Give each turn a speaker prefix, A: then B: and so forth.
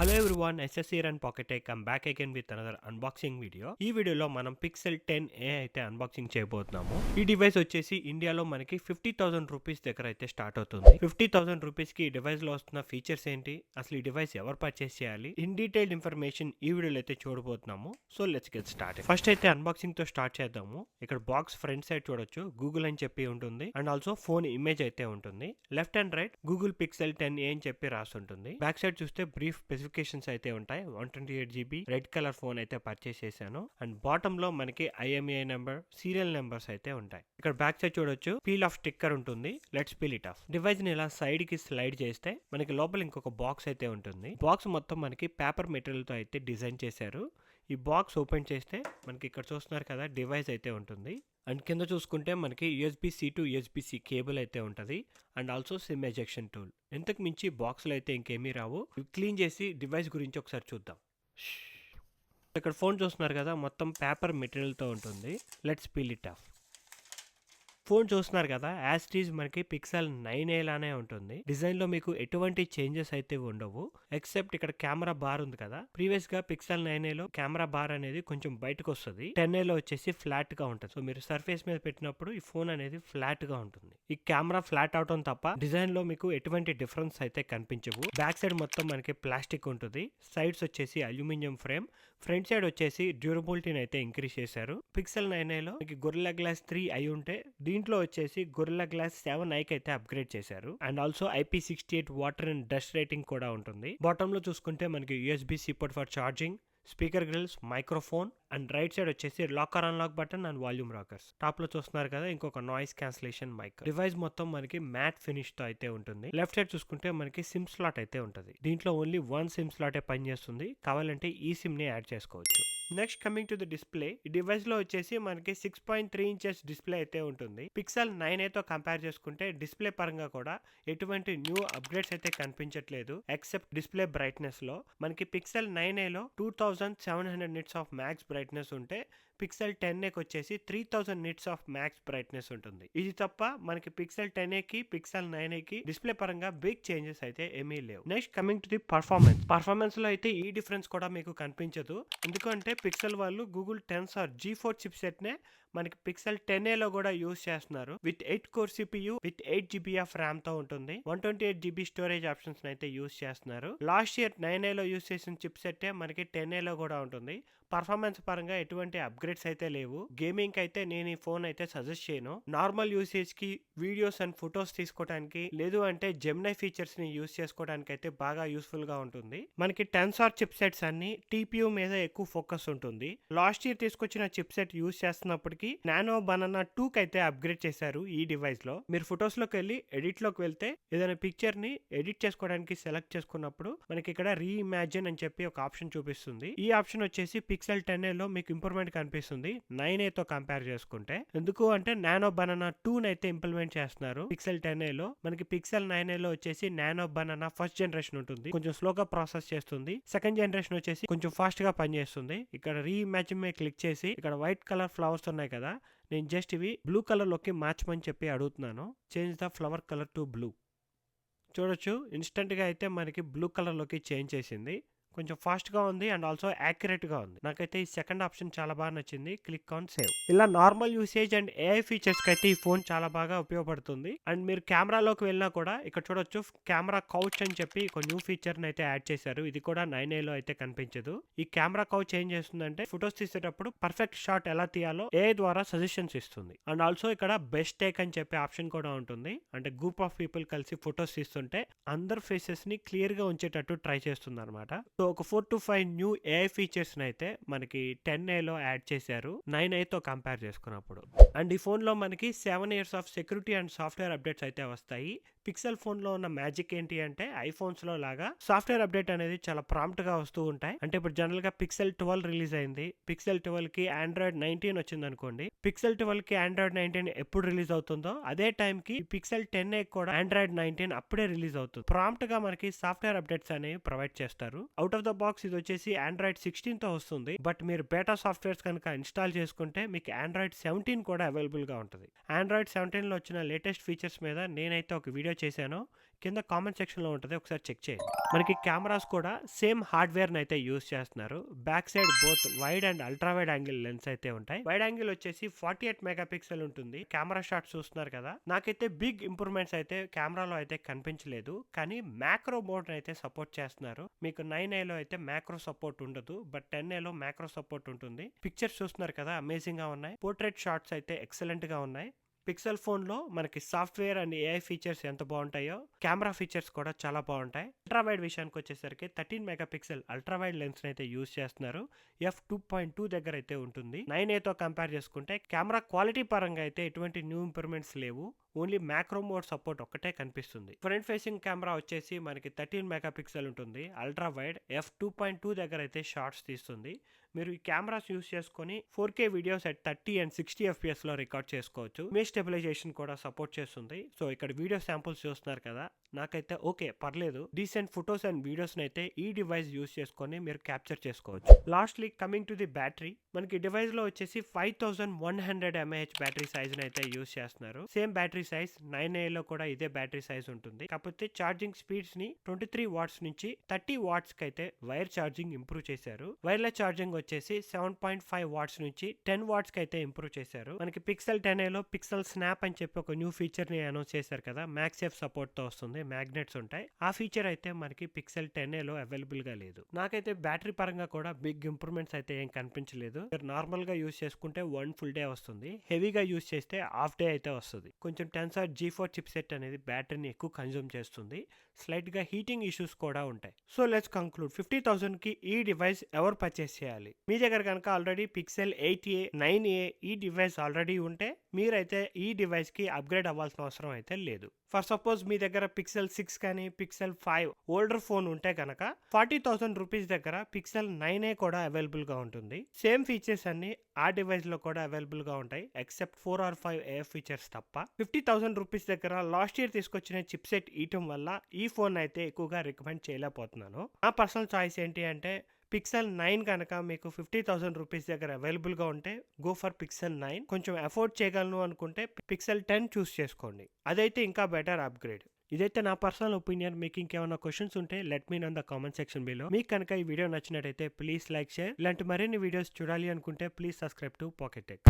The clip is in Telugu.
A: Hello everyone, SS here and pocket tech. Come back again with another unboxing video. ఈ వీడియోలో మనం పిక్సెల్ 10a అయితే అన్బాక్సింగ్ చేయబోతున్నాము. ఈ డివైస్ వచ్చేసి ఇండియాలో మనకి 50,000 రూపీస్ దగ్గర అయితే స్టార్ట్ అవుతుంది. 50,000 రూపీస్ కి ఈ డివైస్ లో వస్తున్న ఫీచర్స్ ఏంటి, అసలు ఈ డివైస్ ఎవరు పర్చేస్ చేయాలి, ఇన్ డీటెయిల్డ్ ఇన్ఫర్మేషన్ ఈ వీడియోలో అయితే చూడబోతున్నాము. So let's get start. First అయితే అన్బాక్సింగ్ తో స్టార్ట్ చేద్దాము. ఇక్కడ బాక్స్ ఫ్రంట్ సైడ్ చూడొచ్చు, గూగుల్ అని చెప్పి ఉంటుంది అండ్ ఆల్సో ఫోన్ ఇమేజ్ అయితే ఉంటుంది. Left and right Google pixel 10a అని చెప్పి రాసి ఉంటుంది. బ్యాక్ సైడ్ చూస్తే బ్రీఫ్ స్పెసిఫికేషన్స్ అయితే ఉంటాయి. 128GB రెడ్ కలర్ ఫోన్ అయితే పర్చేస్ చేశాను. అండ్ బాటమ్ లో మనకి IMEI నెంబర్, సీరియల్ నెంబర్స్ అయితే ఉంటాయి. ఇక్కడ బ్యాక్ సైడ్ చూడొచ్చు పీల్ ఆఫ్ స్టిక్కర్ ఉంటుంది. Let's peel it of. Device ని ఇలా సైడ్ కి స్లైడ్ చేస్తే మనకి లోపల ఇంకొక బాక్స్ అయితే ఉంటుంది. బాక్స్ మొత్తం మనకి పేపర్ మెటీరియల్ తో అయితే డిజైన్ చేశారు. ఈ బాక్స్ ఓపెన్ చేస్తే మనకి ఇక్కడ చూస్తున్నారు కదా డివైస్ అయితే ఉంటుంది. అండ్ కింద చూసుకుంటే మనకి USB-C to USB-C కేబుల్ అయితే ఉంటుంది. And also SIM ejection tool. ఇంతకు మించి బాక్స్లో అయితే ఇంకేమీ రావు. క్లీన్ చేసి డివైస్ గురించి ఒకసారి చూద్దాం. ఇక్కడ ఫోన్ చూస్తున్నారు కదా, మొత్తం పేపర్ మెటీరియల్తో ఉంటుంది. Let's peel it of. Phone చూస్తున్నారు కదా, యాజ్ ఇట్ ఈజ్ మనకి పిక్సెల్ 9a లానే ఉంటుంది. డిజైన్ లో మీకు ఎటువంటి చేంజెస్ అయితే ఉండవు, ఎక్సెప్ట్ ఇక్కడ కెమెరా బార్ ఉంది కదా. ప్రీవియస్ గా పిక్సెల్ 9a లో కెమెరా బార్ అనేది కొంచెం బయటకు వస్తుంది. 10a లో వచ్చేసి ఫ్లాట్ గా ఉంటుంది. సో మీరు సర్ఫేస్ మీద పెట్టినప్పుడు ఈ ఫోన్ అనేది ఫ్లాట్ గా ఉంటుంది. ఈ కెమెరా ఫ్లాట్ అవటం తప్ప డిజైన్ లో మీకు ఎటువంటి డిఫరెన్స్ అయితే కనిపించవు. బ్యాక్ సైడ్ మొత్తం మనకి ప్లాస్టిక్ ఉంటుంది. సైడ్స్ వచ్చేసి అల్యూమినియం ఫ్రేమ్. ఫ్రంట్ సైడ్ వచ్చేసి డ్యూరబిలిటీని అయితే ఇంక్రీజ్ చేశారు. పిక్సెల్ 9a లో మీకు గొరిల్లా గ్లాస్ 3 అయి ఉంటే దీంట్లో వచ్చేసి గొరిల్లా గ్లాస్ 7i అయితే అప్గ్రేడ్ చేశారు. And also IP68 water and dust rating కూడా ఉంటుంది. బాటమ్ లో చూసుకుంటే మనకి USB-C port for charging, speaker grills, microphone and right side వచ్చేసి lock or unlock button and volume rockers. Top లో చూస్తున్నారు కదా ఇంకొక నాయిస్ క్యాన్సిలేషన్ మైక్. డివైస్ మొత్తం మనకి మ్యాట్ ఫినిష్ తో అయితే ఉంటుంది. లెఫ్ట్ సైడ్ చూసుకుంటే మనకి సిమ్ స్లాట్ అయితే ఉంటుంది. దీంట్లో ఓన్లీ 1 సిమ్ స్లాటే పనిచేస్తుంది. కావాలంటే ఈ సిమ్ ని యాడ్ చేసుకోవచ్చు. Next coming to the display. ఈ డివైస్ లో వచ్చేసి మనకి 6.3 ఇంచెస్ డిస్ప్లే అయితే ఉంటుంది. పిక్సెల్ 9a తో కంపేర్ చేసుకుంటే డిస్ప్లే పరంగా కూడా ఎటువంటి న్యూ అప్గ్రేడ్స్ అయితే కనిపించట్లేదు, ఎక్సెప్ట్ డిస్ప్లే బ్రైట్నెస్ లో. మనకి పిక్సెల్ 9a లో 2700 నిట్స్ ఆఫ్ మ్యాక్స్ బ్రైట్నెస్ ఉంటే పిక్సెల్ 10a వచ్చేసి 3000 నిట్స్ ఆఫ్ మ్యాక్స్ బ్రైట్నెస్ ఉంటుంది. ఇది తప్ప మనకి పిక్సెల్ 10a కి పిక్సెల్ 9a కి డిస్ప్లే పరంగా బిగ్ చేంజెస్ అయితే ఏమీ లేవు. Next coming to the performance లో అయితే ఈ డిఫరెన్స్ కూడా మీకు కనిపించదు. ఎందుకంటే పిక్సెల్ వాళ్ళు Google Tensor G4 chip set నే మనకి పిక్సెల్ 10a లో కూడా యూస్ చేస్తున్నారు. With 8 core CPU with 8GB of RAM తో ఉంటుంది. 128GB స్టోరేజ్ ఆప్షన్స్ అయితే యూస్ చేస్తున్నారు. లాస్ట్ ఇయర్ 9a లో యూస్ చేసిన చిప్ సెట్ మనకి 10a లో కూడా ఉంటుంది. పర్ఫార్మెన్స్ పరంగా ఎటువంటి అప్గ్రేడ్స్ అయితే లేవు. గేమింగ్ అయితే నేను ఈ ఫోన్ అయితే సజెస్ట్ చేయను. నార్మల్ యూసేజ్ కి, వీడియోస్ అండ్ ఫొటోస్ తీసుకోవడానికి, లేదు అంటే జెమినై ఫీచర్స్ ని యూస్ చేసుకోవడానికి అయితే బాగా యూస్ఫుల్ గా ఉంటుంది. మనకి టెన్సార్ చిప్ సెట్స్ అన్ని TPU మీద ఎక్కువ ఫోకస్ ఉంటుంది. లాస్ట్ ఇయర్ తీసుకొచ్చిన చిప్ సెట్ యూస్ చేస్తున్నప్పటికీ నానో బనానా 2 కి అయితే అప్గ్రేడ్ చేశారు ఈ డివైస్ లో. మీరు ఫొటోస్ లోకి వెళ్ళి ఎడిట్ లోకి వెళ్తే ఏదైనా పిక్చర్ ని ఎడిట్ చేసుకోవడానికి సెలెక్ట్ చేసుకున్నప్పుడు మనకి ఇక్కడ రీఇమాజిన్ అని చెప్పి ఒక ఆప్షన్ చూపిస్తుంది. ఈ ఆప్షన్ వచ్చేసి పిక్సెల్ 10a లో మీకు ఇంప్రూవ్మెంట్ కనిపిస్తుంది 9a తో కంపేర్ చేసుకుంటే. ఎందుకు అంటే నానో బనానా 2 అయితే ఇంప్లిమెంట్ చేస్తున్నారు పిక్సెల్ 10a లో. మనకి పిక్సెల్ 9a లో వచ్చేసి నానో బనానా ఫస్ట్ జనరేషన్ ఉంటుంది, కొంచెం స్లోగా ప్రాసెస్ చేస్తుంది. సెకండ్ జనరేషన్ వచ్చేసి కొంచెం ఫాస్ట్ గా పనిచేస్తుంది. ఇక్కడ రీఇమాజిన్ మీద క్లిక్ చేసి ఇక్కడ వైట్ కలర్ ఫ్లవర్స్ ఉన్నాయి కదా, నేను జస్ట్ ఇవి బ్లూ కలర్ లోకి మార్చమని చెప్పి అడుగుతున్నాను. Change the flower colour to blue. చూడొచ్చు ఇన్స్టెంట్ గా అయితే మనకి బ్లూ కలర్ లోకి చేంజ్ చేసింది. కొంచెం ఫాస్ట్ గా ఉంది అండ్ ఆల్సో యాక్యురేట్ గా ఉంది. నాకైతే ఈ సెకండ్ ఆప్షన్ చాలా బాగా నచ్చింది. Click on save. ఇలా normal usage and AI features కి అయితే ఈ ఫోన్ చాలా బాగా ఉపయోగపడుతుంది. అండ్ మీరు కెమెరాలోకి వెళ్ళినా కూడా ఇక్కడ చూడొచ్చు కెమెరా కౌచ్ అని చెప్పి ఒక న్యూ ఫీచర్ ని అయితే యాడ్ చేశారు. ఇది కూడా 9a లో అయితే కనిపించదు. ఈ కెమెరా కౌచ్ ఏం చేస్తుందంటే ఫొటోస్ తీసేటప్పుడు పర్ఫెక్ట్ షాట్ ఎలా తీయాలో AI ద్వారా సజెషన్స్ ఇస్తుంది. అండ్ ఆల్సో ఇక్కడ బెస్ట్ టేక్ అని చెప్పి ఆప్షన్ కూడా ఉంటుంది. అంటే గ్రూప్ ఆఫ్ పీపుల్ కలిసి ఫొటోస్ తీస్తుంటే అందరు ఫేసెస్ ని క్లియర్ గా ఉంచేటట్టు ట్రై చేస్తుంది అనమాట. సో ఒక 4 to 5 న్యూ AI ఫీచర్స్ అయితే మనకి 10a లో యాడ్ చేశారు 9a తో కంపేర్ చేసుకున్నప్పుడు. అండ్ ఈ ఫోన్ లో మనకి 7 years of security and software updates అయితే వస్తాయి. పిక్సెల్ ఫోన్ లో ఉన్న మ్యాజిక్ ఏంటి అంటే ఐఫోన్స్ లో లాగా సాఫ్ట్వేర్ అప్డేట్ అనేది చాలా ప్రాంప్ట్ గా వస్తూ ఉంటాయి. అంటే ఇప్పుడు జనరల్ గా పిక్సెల్ 12 రిలీజ్ అయింది. పిక్సెల్ 12 కి Android 19 వచ్చింది అనుకోండి. పిక్సెల్ 12 కి Android 19 ఎప్పుడు రిలీజ్ అవుతుందో అదే టైం కి పిక్సెల్ 10a కూడా Android 19 అప్పుడే రిలీజ్ అవుతుంది. ప్రాంప్ట్ గా మనకి సాఫ్ట్వేర్ అప్డేట్స్ అనేవి ప్రొవైడ్ చేస్తారు. అవుట్ ఆఫ్ ద బాక్స్ ఇది వచ్చేసి Android 16 తో వస్తుంది. బట్ మీరు బేటా సాఫ్ట్వేర్స్ కనుక ఇన్స్టాల్ చేసుకుంటే మీకు Android 17 కూడా అవైలబుల్ గా ఉంటుంది. Android 17 లో వచ్చిన లేటెస్ట్ ఫీచర్స్ మీద నేనైతే ఒక వీడియో చేశాను. కింద కామెంట్ సెక్షన్ లో ఉంటుంది, ఒకసారి చెక్ చేయండి. మనకి కెమెరాస్ కూడా సేమ్ హార్డ్వేర్ అయితే యూస్ చేస్తున్నారు. Back side both wide and ultra wide angle lens అయితే ఉంటాయి. వైడ్ యాంగిల్ వచ్చేసి 48 మెగా పిక్సెల్ ఉంటుంది. కెమెరా షాట్స్ చూస్తున్నారు కదా, నాకైతే బిగ్ ఇంప్రూవ్మెంట్స్ అయితే కెమెరాలో అయితే కనిపించలేదు. కానీ మ్యాక్రో మోడ్ అయితే సపోర్ట్ చేస్తున్నారు. మీకు 9A లో అయితే మ్యాక్రో సపోర్ట్ ఉండదు, బట్ 10A లో మ్యాక్రో సపోర్ట్ ఉంటుంది. పిక్చర్స్ చూస్తున్నారు కదా, అమేజింగ్ గా ఉన్నాయి. పోర్ట్రేట్ షాట్స్ అయితే ఎక్సలెంట్ గా ఉన్నాయి. పిక్సెల్ ఫోన్ లో మనకి సాఫ్ట్వేర్ అండ్ ఏఐ ఫీచర్స్ ఎంత బాగుంటాయో కెమెరా ఫీచర్స్ కూడా చాలా బాగుంటాయి. అల్ట్రా వైడ్ విషయానికి వచ్చేసరికి 13 mega pixel ultra wide lens అయితే యూస్ చేస్తున్నారు. f2.2 దగ్గర అయితే ఉంటుంది. 9A తో కంపేర్ చేసుకుంటే కెమెరా క్వాలిటీ పరంగా అయితే ఎటువంటి న్యూ ఇంప్రూవ్మెంట్స్ లేవు. ఓన్లీ మ్యాక్రో మోడ్ సపోర్ట్ ఒక్కటే కనిపిస్తుంది. ఫ్రంట్ ఫేసింగ్ కెమెరా వచ్చేసి మనకి 13 మెగా పిక్సెల్ ఉంటుంది. అల్ట్రా వైడ్ f2.2 దగ్గర అయితే షార్ట్స్ తీస్తుంది. మీరు ఈ కెమెరాస్ యూస్ చేసుకొని 4K videos at 30 and 60 FPS లో రికార్డ్ చేసుకోవచ్చు. ఇమేజ్ స్టెబిలైజేషన్ కూడా సపోర్ట్ చేస్తుంది. సో ఇక్కడ వీడియో శాంపుల్స్ చూస్తున్నారు కదా, నాకైతే ఓకే పర్లేదు. డీసెంట్ ఫొటోస్ అండ్ వీడియోస్ అయితే ఈ డివైస్ యూస్ చేసుకొని మీరు క్యాప్చర్ చేసుకోవచ్చు. Lastly coming to the battery, మనకి డివైస్ లో వచ్చేసి 5100 mAh బ్యాటరీ సైజ్ అయితే యూస్ చేస్తున్నారు. సేమ్ బ్యాటరీ సైజ్ 9A లో కూడా ఇదే బ్యాటరీ సైజ్ ఉంటుంది. కాకపోతే ఛార్జింగ్ స్పీడ్స్ ని 23 వాట్స్ నుంచి 30 వాట్స్ కి అయితే వైర్ ఛార్జింగ్ ఇంప్రూవ్ చేశారు. వైర్లెస్ ఛార్జింగ్ వచ్చేసి 7.5 వాట్స్ నుంచి 10 వాట్స్ కి అయితే ఇంప్రూవ్ చేశారు. మనకి పిక్సెల్ 10A లో పిక్సెల్ స్నాప్ అని చెప్పి ఒక న్యూ ఫీచర్ ని అనౌన్స్ చేశారు కదా, మ్యాక్సేఫ్ సపోర్ట్ తో వస్తుంది. మ్యాగ్నెట్స్ ఉంటాయి. ఆ ఫీచర్ అయితే మనకి పిక్సెల్ 10A లో అవైలబుల్ గా లేదు. నాకైతే బ్యాటరీ పరంగా కూడా బిగ్ ఇంప్రూవ్మెంట్స్ అయితే ఏం కనిపించలేదు. నార్మల్ గా యూస్ చేసుకుంటే 1 ఫుల్ డే వస్తుంది. హెవీగా యూస్ చేస్తే హాఫ్ డే అయితే వస్తుంది. కొంచెం టెన్సర్ G4 చిప్ సెట్ అనేది బ్యాటరీని ఎక్కువ కన్జ్యూమ్ చేస్తుంది. స్లైట్ గా హీటింగ్ ఇష్యూస్ కూడా ఉంటాయి. సో లెట్స్ కంక్లూడ్, 50,000 కి ఈ డివైస్ ఎవరు పర్చేస్ చేయాలి? మీ దగ్గర కనుక ఆల్రెడీ పిక్సెల్ 8A 9A ఈ డివైస్ ఆల్రెడీ ఉంటే మీరైతే ఈ డివైస్ కి అప్గ్రేడ్ అవ్వాల్సిన అవసరం అయితే లేదు. ఫర్ సపోజ్ మీ దగ్గర పిక్సెల్ 6 కానీ పిక్సెల్ 5 ఓల్డర్ ఫోన్ ఉంటే కనుక 40,000 రూపీస్ దగ్గర పిక్సెల్ 9A కూడా అవైలబుల్ గా ఉంటుంది. సేమ్ ఫీచర్స్ అన్ని ఆ డివైస్ లో కూడా అవైలబుల్ గా ఉంటాయి, ఎక్సెప్ట్ 4 or 5 AF ఫీచర్స్ తప్ప. 50,000 రూపీస్ దగ్గర లాస్ట్ ఇయర్ తీసుకొచ్చిన చిప్ సెట్ ఇయటం వల్ల ఈ ఫోన్ అయితే ఎక్కువగా రికమెండ్ చేయలేకపోతున్నాను. నా పర్సనల్ చాయిస్ ఏంటి అంటే, పిక్సెల్ 9 కనుక మీకు 50,000 రూపీస్ దగ్గర అవైలబుల్ గా ఉంటే గో ఫర్ పిక్సెల్ 9. కొంచెం అఫోర్డ్ చేయగలను అనుకుంటే పిక్సెల్ 10 చూస్ చేసుకోండి, అదైతే ఇంకా బెటర్ అప్గ్రేడ్. ఇదైతే నా పర్సనల్ ఒపీనియన్. మీకు ఇంకేమైనా క్వశ్చన్స్ ఉంటే let me know in the comment section below. మీకు కనుక ఈ వీడియో నచ్చినట్టయితే ప్లీజ్ లైక్, షేర్. ఇలాంటి మరిన్ని వీడియోస్ చూడాలి అనుకుంటే please subscribe to pocket tech.